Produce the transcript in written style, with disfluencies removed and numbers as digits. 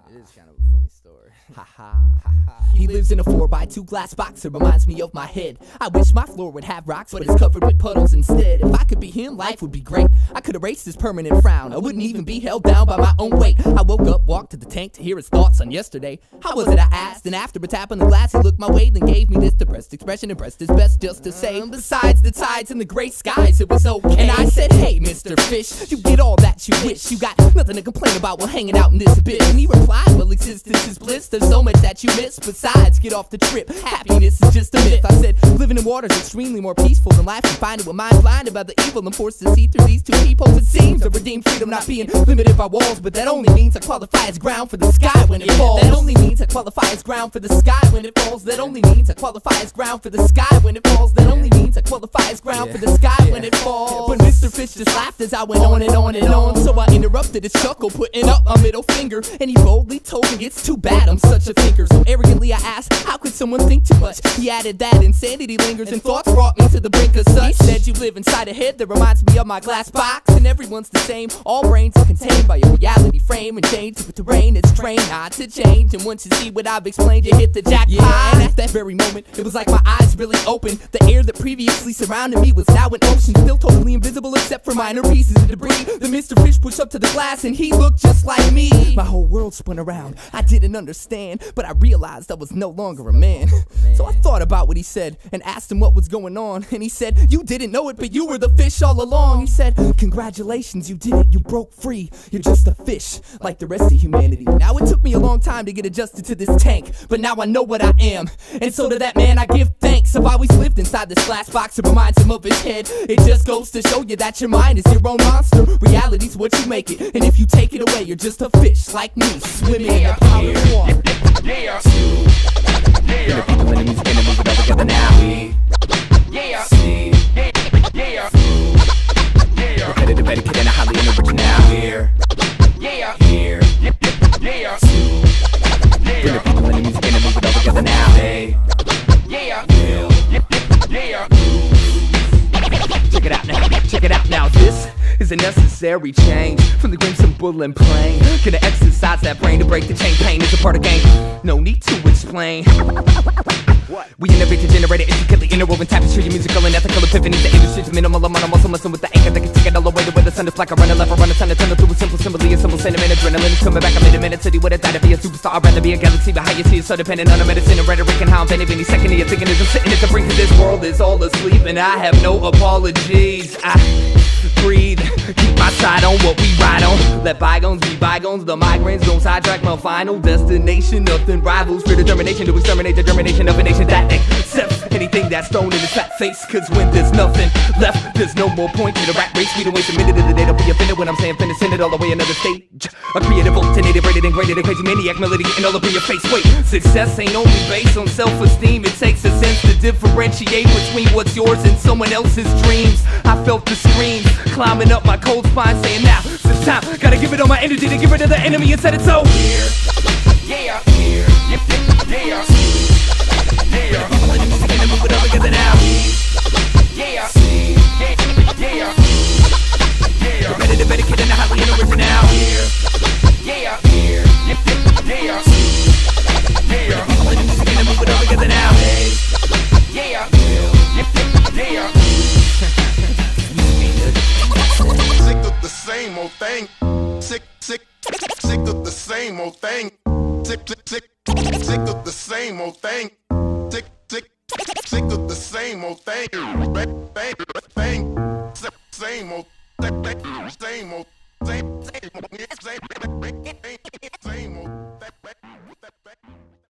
It is kind of a funny story. He lives in a 4x2 glass box. It reminds me of my head. I wish my floor would have rocks, but it's covered with puddles instead. If I could be him, life would be great. I could erase this permanent frown. I wouldn't even be held down by my own weight. I woke up, walked to the tank to hear his thoughts on yesterday. How was it, I asked, and after a tap on the glass, he looked my way, then gave me this depressed expression and pressed his best just to say, besides the tides and the gray skies, it was okay. And I said, hey, Mr. Fish, you get all that you wish. You got nothing to complain about while hanging out in this bit. And he replied, well, existence is bliss. There's so much that you miss. Besides, get off the trip. Happiness is just a myth. I said, living in water is extremely more peaceful than life. Confined with mind blinded by the evil. I'm forced to see through these two peepholes. It seems to redeem freedom, not being limited by walls. But that only means I qualify as ground for the sky when it falls. That only means I qualify as ground for the sky when it falls. That only means I qualify as ground for the sky when it falls. That only means I qualify as ground for the sky when it falls. But Mr. Fish just laughed as I went on and on and on. So I interrupted his chuckle, putting up my middle finger. And he boldly told me it's too bad I'm such a thinker. So arrogantly I asked, how could someone think too much? He added that insanity lingers and thoughts brought me to the brink of such. He said you live inside a head that reminds me of my glass box. And everyone's the same, all brains are contained by your reality frame. And change with terrain, it's trained not to change. And once you see what I've explained, you hit the jackpot. And at that very moment, it was like my eyes really opened. The air that previously surrounded me was now an ocean, still totally invisible except for minor pieces of debris. The Mr. Fish pushed up to the glass and he looked just like me. My whole world spun around, I didn't understand, but I realized I was no longer a man. So I thought about what he said and asked him what was going on. And he said, you didn't know it, but you were the fish all along. He said, congratulations, you did it, you broke free. You're just a fish, like the rest of humanity. Now it took me a long time to get adjusted to this tank, but now I know what I am. And so to that man I give thanks. I've always lived inside this glass box, it reminds him of his head. It just goes to show you that your mind is your own monster. Reality's what you make it, and if you take it away, you're just a fish like me, swimming in the powdered water. Yeah. The people in the music and the movie all together now. Yeah. Repetitive etiquette and a highly original. Here. Yeah. Bring the people in the music and the movie all together now. Hey. Check it out now, this is a necessary change from the grim, simple, and plain. Gonna exercise that brain to break the chain. Pain is a part of game, no need to explain. We innovate to generate an intricately interwoven tapestry, musical and ethical epiphanies. The industry's minimal amount of muscle, listen with the anchor that can take it all the way to where the sun is black. I run a left, I run a ton of tunnel through a simple simile, a simple sentiment. Adrenaline is coming back, I made a minute city. Would I die to be a superstar? I'd rather be a galaxy, but how you see it so dependent on the medicine and rhetoric and how I'm bending any second of your thinking is I'm sitting at the brink of this world is all asleep, and I have no apologies. I breathe, keep my side on what we ride on. Let bygones be bygones, the migraines don't sidetrack my final destination. Nothing rivals for determination to exterminate the germination of a nation that accepts anything that's thrown in its fat face. Cause when there's nothing left, there's no more point to the rat race. We don't waste a minute of the day, don't be offended when I'm saying finish, send it all the way another stage. A creative, alternative, rated and graded, a crazy maniac melody getting all up in your face. Wait, success ain't only based on self-esteem. It takes a sense to differentiate between what's yours and someone else's dreams. I felt the screams climbing up my cold spine, saying now it's time. Gotta give it all my energy to get rid of the enemy and set it so. Yeah. Move it all together now. Yeah. Repetitive etiquette and a highly original. Yeah. Move it all together now. Yeah. Sick of the same old thing. Sick of the same old thing. Sick of the same old thing. Sick of the same old thing. Same old, same old, same